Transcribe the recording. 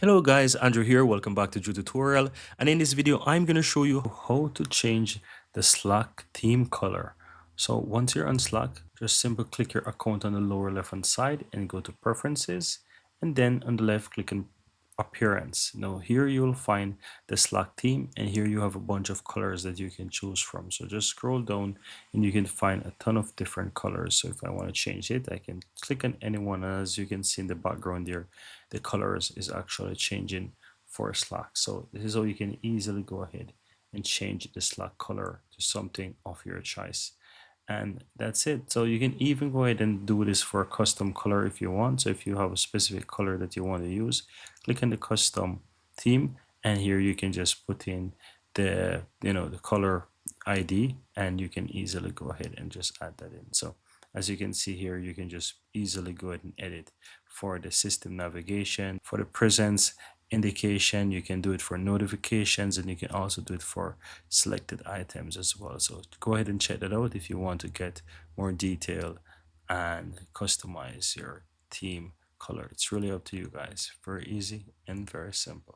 Hello guys, Andrew here. Welcome back to Drew Tutorial. And in this video, I'm going to show you how to change the Slack theme color. So once you're on Slack, just simply click your account on the lower left hand side and go to Preferences. And then on the left, click on Appearance. Now here you'll find the Slack theme, and here you have a bunch of colors that you can choose from. So just scroll down and you can find a ton of different colors. So if I want to change it, I can click on any one. As you can see in the background there, the colors is actually changing for Slack. So this is how you can easily go ahead and change the Slack color to something of your choice. And that's it. So you can even go ahead and do this for a custom color if you want. So if you have a specific color that you want to use, click on the custom theme, and here you can just put in the color ID, and you can easily go ahead and just add that in. So as you can see here, you can just easily go ahead and edit for the system navigation, for the presence indication. You can do it for notifications, and you can also do it for selected items as well. So go ahead and check that out if you want to get more detail and customize your theme color. It's really up to you guys. Very easy and very simple.